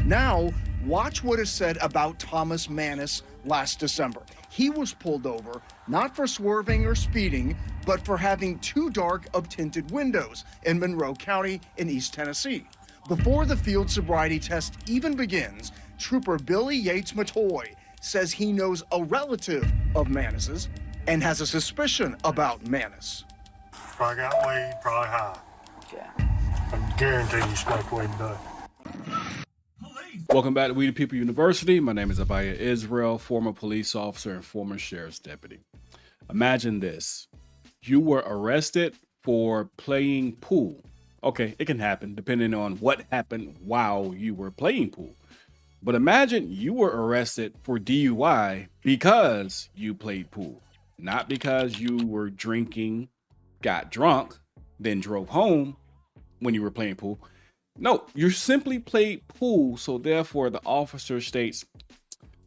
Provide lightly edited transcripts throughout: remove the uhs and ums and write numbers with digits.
Now, watch what is said about Thomas Mannis last December. He was pulled over not for swerving or speeding, but for having too dark of tinted windows in Monroe County in East Tennessee. Before the field sobriety test even begins, Trooper Billy Yates Matoy says he knows a relative of Mannis's and has a suspicion about Mannis. Probably got weed, probably high. Okay. I guarantee you smoked weed today. Welcome back to We the People University. My name is Abiyah Israel, former police officer and former sheriff's deputy. Imagine this. You were arrested for playing pool. Okay, it can happen depending on what happened while you were playing pool. But imagine you were arrested for DUI because you played pool. Not because you were drinking, got drunk, then drove home when you were playing pool. No, you simply played pool, so therefore the officer states,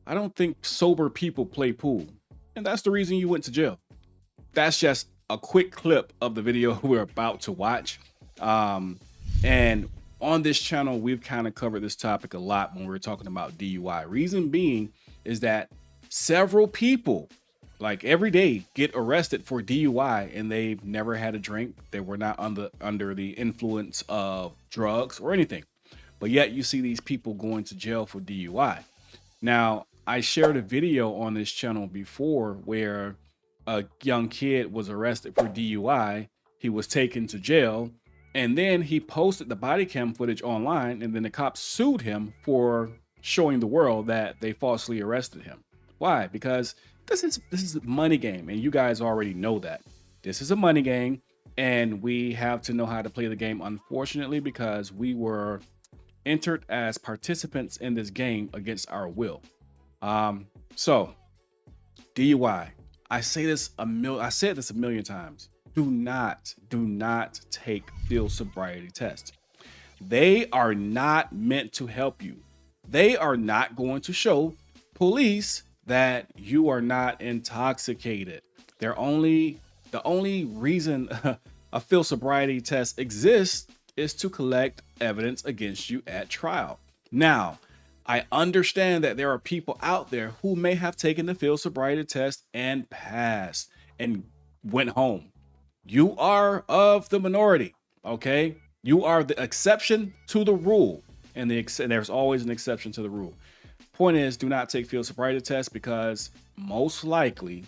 I don't think sober people play pool. And that's the reason you went to jail. That's just a quick clip of the video we're about to watch. And on this channel, we've kind of covered this topic a lot when we're talking about DUI. Reason being is that several people, like every day, get arrested for DUI and they've never had a drink. They were not under the influence of drugs or anything. But yet you see these people going to jail for DUI. Now, I shared a video on this channel before where a young kid was arrested for DUI. He was taken to jail and then he posted the body cam footage online, and then the cops sued him for showing the world that they falsely arrested him. Why? Because this is a money game, and you guys already know that. This is a money game, and we have to know how to play the game, unfortunately, because we were entered as participants in this game against our will. So DUI. I said this a million times. Do not take field sobriety tests. They are not meant to help you. They are not going to show police that you are not intoxicated. The only reason a field sobriety test exists is to collect evidence against you at trial. Now, I understand that there are people out there who may have taken the field sobriety test and passed and went home. You are of the minority, okay? You are the exception to the rule, and there's always an exception to the rule. Point is, do not take field sobriety tests because most likely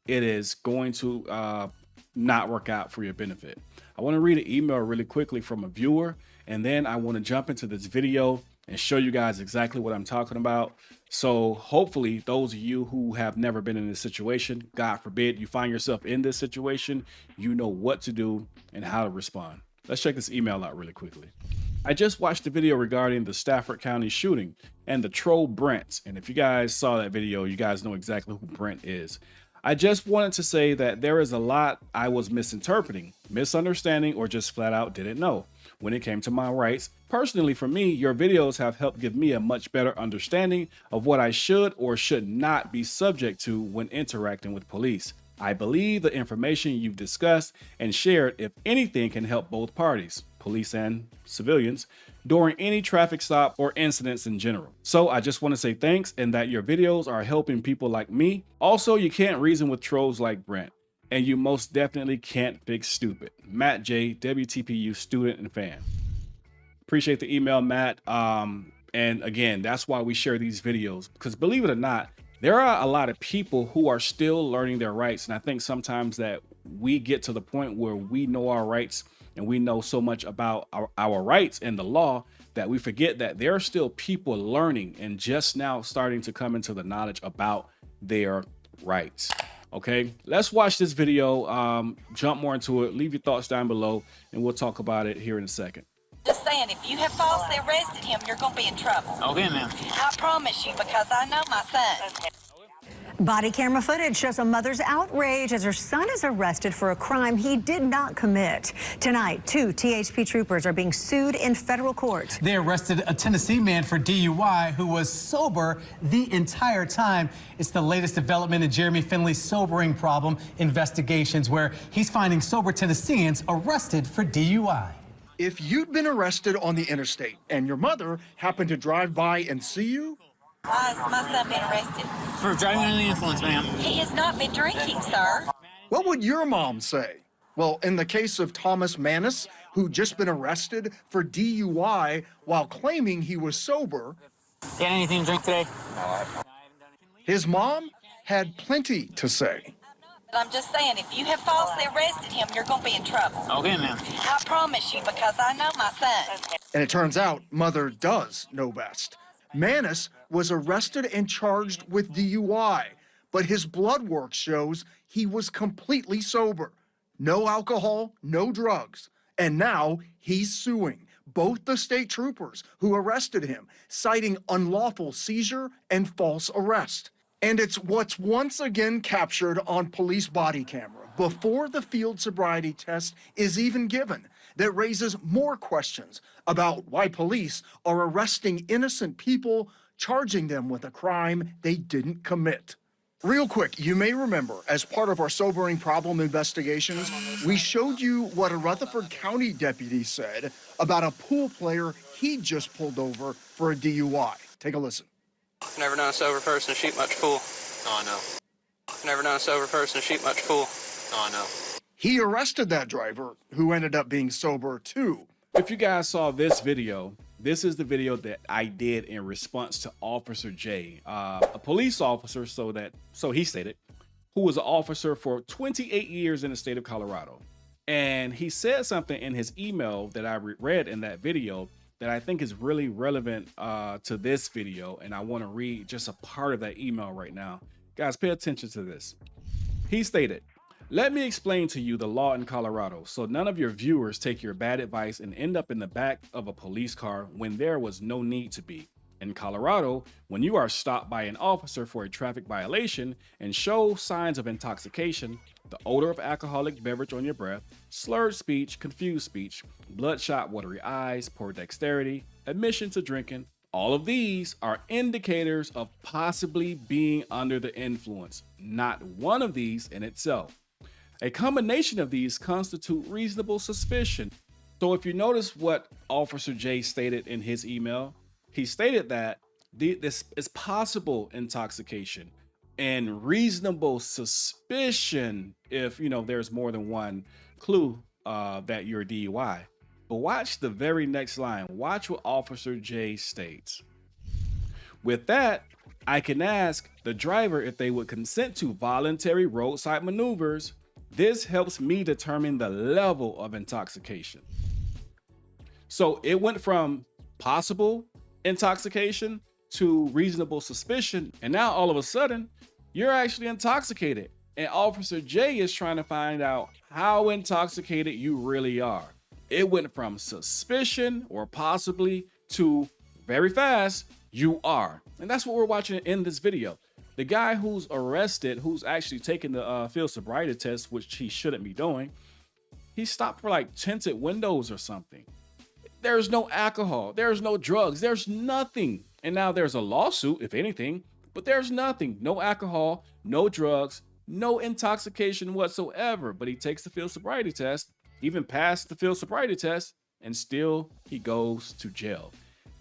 it is going to not work out for your benefit. I want to read an email really quickly from a viewer, and then I want to jump into this video and show you guys exactly what I'm talking about. So hopefully those of you who have never been in this situation, God forbid you find yourself in this situation, you know what to do and how to respond. Let's check this email out really quickly. I just watched the video regarding the Stafford County shooting and the troll Brent. And if you guys saw that video, you guys know exactly who Brent is. I just wanted to say that there is a lot I was misinterpreting, misunderstanding, or just flat out didn't know when it came to my rights. Personally, for me, your videos have helped give me a much better understanding of what I should or should not be subject to when interacting with police. I believe the information you've discussed and shared, if anything, can help both parties, police and civilians, during any traffic stop or incidents in general. So I just want to say thanks and that your videos are helping people like me. Also, you can't reason with trolls like Brent, and you most definitely can't fix stupid. Matt J, WTPU student and fan. Appreciate the email, Matt. And again, that's why we share these videos, because believe it or not, there are a lot of people who are still learning their rights. And I think sometimes that we get to the point where we know our rights and we know so much about our rights and the law that we forget that there are still people learning and just now starting to come into the knowledge about their rights. Okay, let's watch this video, jump more into it, leave your thoughts down below, and we'll talk about it here in a second. Just saying, if you have falsely arrested him, you're going to be in trouble. Okay, ma'am. I promise you, because I know my son. Body camera footage shows a mother's outrage as her son is arrested for a crime he did not commit. Tonight, 2 THP troopers are being sued in federal court. They arrested a Tennessee man for DUI who was sober the entire time. It's the latest development in Jeremy Finley's sobering problem investigations, where he's finding sober Tennesseans arrested for DUI. If you'd been arrested on the interstate and your mother happened to drive by and see you, Why has my son been arrested? For driving under the influence, ma'am. He has not been drinking, sir. what would your mom say? Well, in the case of Thomas Manis, who'd just been arrested for DUI while claiming he was sober, You had anything to drink today? his mom had plenty to say. But I'm just saying, if you have falsely arrested him, you're going to be in trouble. Okay, ma'am. I promise you, because I know my son. And it turns out mother does know best. Manis was arrested and charged with DUI, but his blood work shows he was completely sober. No alcohol, no drugs. And now he's suing both the state troopers who arrested him, citing unlawful seizure and false arrest. And it's what's once again captured on police body camera before the field sobriety test is even given that raises more questions about why police are arresting innocent people, charging them with a crime they didn't commit. Real quick, you may remember, as part of our sobering problem investigations, we showed you what a Rutherford County deputy said about a pool player he just pulled over for a DUI. Take a listen. Never known a sober person shoot much pool. Oh, no. Never known a sober person shoot much pool. Oh, no. He arrested that driver, who ended up being sober too. If you guys saw this video, this is the video that I did in response to Officer J, a police officer, so he stated, who was an officer for 28 years in the state of Colorado. And he said something in his email that I read in that video that I think is really relevant to this video, and I want to read just a part of that email right now. Guys, pay attention to this. He stated, "Let me explain to you the law in Colorado so none of your viewers take your bad advice and end up in the back of a police car when there was no need to be. In Colorado, when you are stopped by an officer for a traffic violation and show signs of intoxication, the odor of alcoholic beverage on your breath, slurred speech, confused speech, bloodshot watery eyes, poor dexterity, admission to drinking, all of these are indicators of possibly being under the influence. Not one of these in itself. A combination of these constitute reasonable suspicion." So if you notice what Officer J stated in his email, he stated that this is possible intoxication and reasonable suspicion if, there's more than one clue that you're DUI. But watch the very next line. Watch what Officer J states. "With that, I can ask the driver if they would consent to voluntary roadside maneuvers. This helps me determine the level of intoxication." So it went from possible intoxication to reasonable suspicion. And now all of a sudden, you're actually intoxicated. And Officer J is trying to find out how intoxicated you really are. It went from suspicion or possibly to very fast, you are. And that's what we're watching in this video. The guy who's arrested, who's actually taking the field sobriety test, which he shouldn't be doing, he stopped for like tinted windows or something. There's no alcohol, there's no drugs, there's nothing. And now there's a lawsuit, if anything, but there's nothing. No alcohol, no drugs, no intoxication whatsoever. But he takes the field sobriety test, even passed the field sobriety test, and still he goes to jail.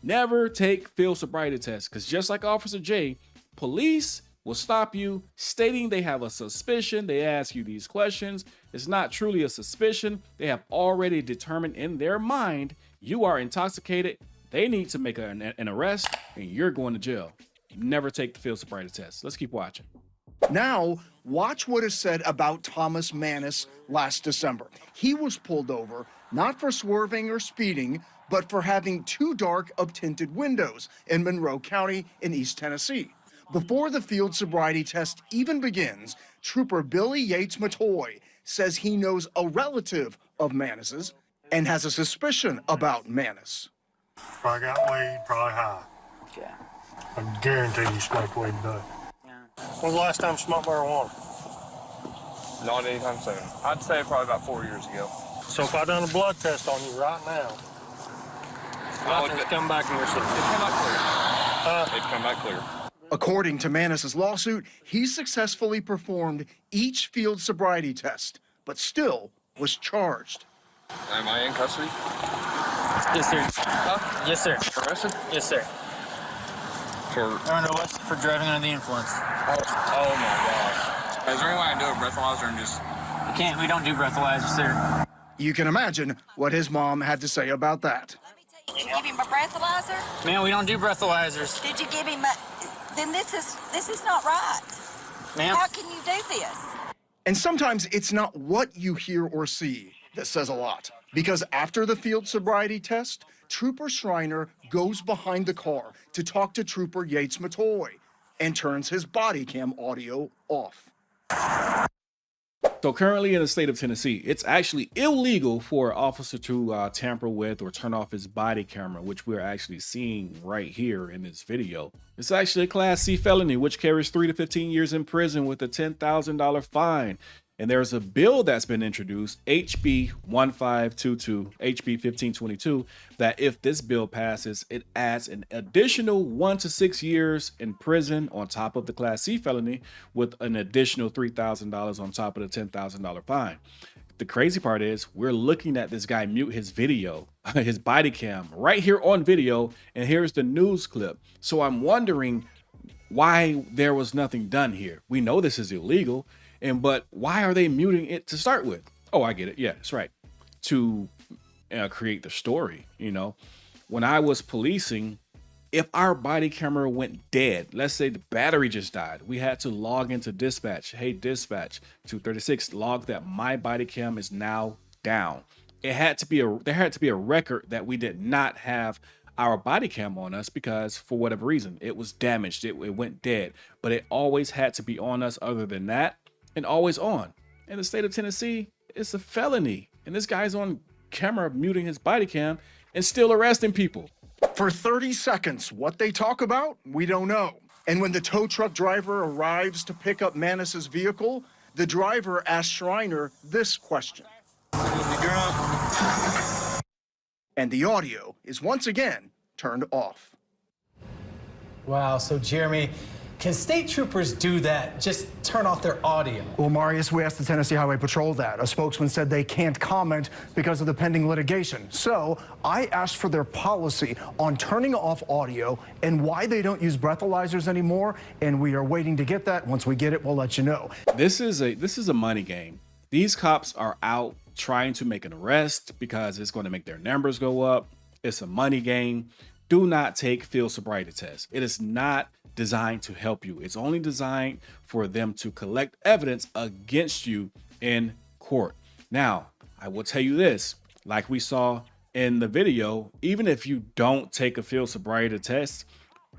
Never take field sobriety tests, because just like Officer J, police will stop you stating they have a suspicion. They ask you these questions. It's not truly a suspicion. They have already determined in their mind you are intoxicated. They need to make an arrest, and you're going to jail. Never take the field sobriety test. Let's keep watching. Now, watch what is said about Thomas Manis last December. He was pulled over not for swerving or speeding, but for having too dark of tinted windows in Monroe County in East Tennessee. Before the field sobriety test even begins, Trooper Billy Yates Matoy says he knows a relative of Manis's and has a suspicion about Manis. Probably got weed, probably high. Yeah. I guarantee you smoked weed today. Yeah. When's the last time you smoked marijuana? Not anytime soon. I'd say probably about 4 years ago. So if I done a blood test on you right now, Nothing's come back in your system. It'd come back clear. It'd come back clear. According to Manis's lawsuit, he successfully performed each field sobriety test, but still was charged. Am I in custody? Yes, sir. Huh? Yes, sir. Arrested? Yes, sir. For... You're under arrest for driving under the influence. Oh my gosh. Is there any way I can do a breathalyzer and just... We don't do breathalyzers, sir. You can imagine what his mom had to say about that. Did you give him a breathalyzer? Man, we don't do breathalyzers. Did you give him a... Then this is not right. Ma'am? How can you do this? And sometimes it's not what you hear or see that says a lot. Because after the field sobriety test, Trooper Schreiner goes behind the car to talk to Trooper Yates Matoy and turns his body cam audio off. So currently in the state of Tennessee, it's actually illegal for an officer to tamper with or turn off his body camera, which we're actually seeing right here in this video. It's actually a Class C felony, which carries 3 to 15 years in prison with a $10,000 fine. And there's a bill that's been introduced, HB 1522, HB 1522, that if this bill passes, it adds an additional 1 to 6 years in prison on top of the Class C felony with an additional $3,000 on top of the $10,000 fine. The crazy part is we're looking at this guy mute his video, his body cam right here on video. And here's the news clip. So I'm wondering why there was nothing done here. We know this is illegal. But why are they muting it to start with? Oh, I get it. Yeah, that's right. To create the story, you know. When I was policing, if our body camera went dead, let's say the battery just died, we had to log into dispatch. Hey, dispatch 236, log that my body cam is now down. There had to be a record that we did not have our body cam on us because for whatever reason, it was damaged. It went dead, but it always had to be on us other than that. And always on. In the state of Tennessee, it's a felony. And this guy's on camera muting his body cam and still arresting people. For 30 seconds, what they talk about, we don't know. And when the tow truck driver arrives to pick up Manis's vehicle, the driver asks Schreiner this question. And the audio is once again turned off. Wow, so Jeremy, can state troopers do that? Just turn off their audio? Well, Marius, we asked the Tennessee Highway Patrol that. A spokesman said they can't comment because of the pending litigation. So I asked for their policy on turning off audio and why they don't use breathalyzers anymore. And we are waiting to get that. Once we get it, we'll let you know. This is a money game. These cops are out trying to make an arrest because it's going to make their numbers go up. It's a money game. Do not take field sobriety tests. It is not designed to help you. It's only designed for them to collect evidence against you in court. Now, I will tell you this, like we saw in the video, even if you don't take a field sobriety test,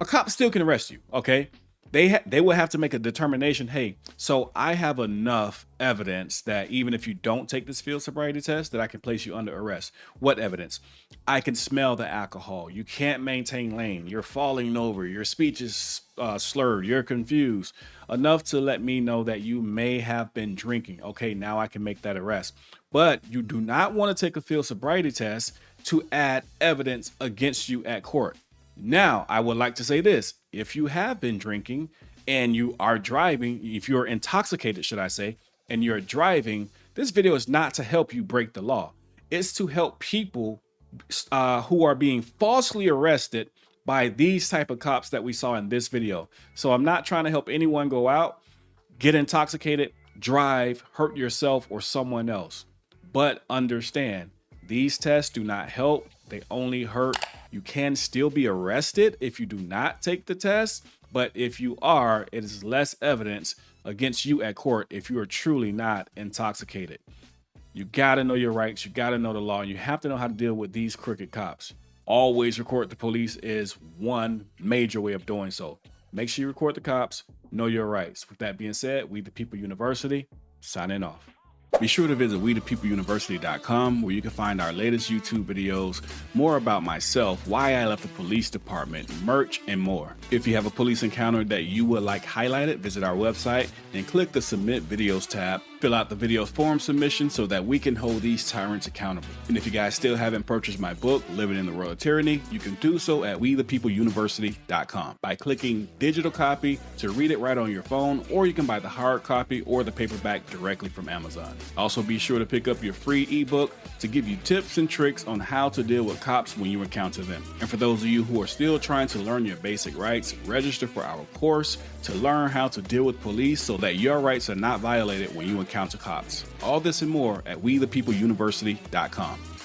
a cop still can arrest you, okay? They will have to make a determination, hey, so I have enough evidence that even if you don't take this field sobriety test, that I can place you under arrest. What evidence? I can smell the alcohol. You can't maintain lane. You're falling over. Your speech is slurred. You're confused. Enough to let me know that you may have been drinking. Okay, now I can make that arrest. But you do not want to take a field sobriety test to add evidence against you at court. Now, I would like to say this. If you have been drinking and you are driving, if you're intoxicated, should I say, and you're driving, this video is not to help you break the law. It's to help people who are being falsely arrested by these type of cops that we saw in this video. So I'm not trying to help anyone go out, get intoxicated, drive, hurt yourself or someone else. But understand, these tests do not help. They only hurt. You can still be arrested if you do not take the test, but if you are, it is less evidence against you at court if you are truly not intoxicated. You gotta know your rights, you gotta know the law, and you have to know how to deal with these crooked cops. Always report the police is one major way of doing so. Make sure you record the cops, know your rights. With that being said, We the People University, signing off. Be sure to visit WeThePeopleUniversity.com where you can find our latest YouTube videos, more about myself, why I left the police department, merch, and more. If you have a police encounter that you would like highlighted, visit our website and click the Submit Videos tab Fill out the video's form submission so that we can hold these tyrants accountable. And if you guys still haven't purchased my book, Living in the World of Tyranny, you can do so at WeThePeopleUniversity.com by clicking digital copy to read it right on your phone, or you can buy the hard copy or the paperback directly from Amazon. Also, be sure to pick up your free ebook to give you tips and tricks on how to deal with cops when you encounter them. And for those of you who are still trying to learn your basic rights, register for our course to learn how to deal with police so that your rights are not violated when you encounter cops. All this and more at WeThePeopleUniversity.com.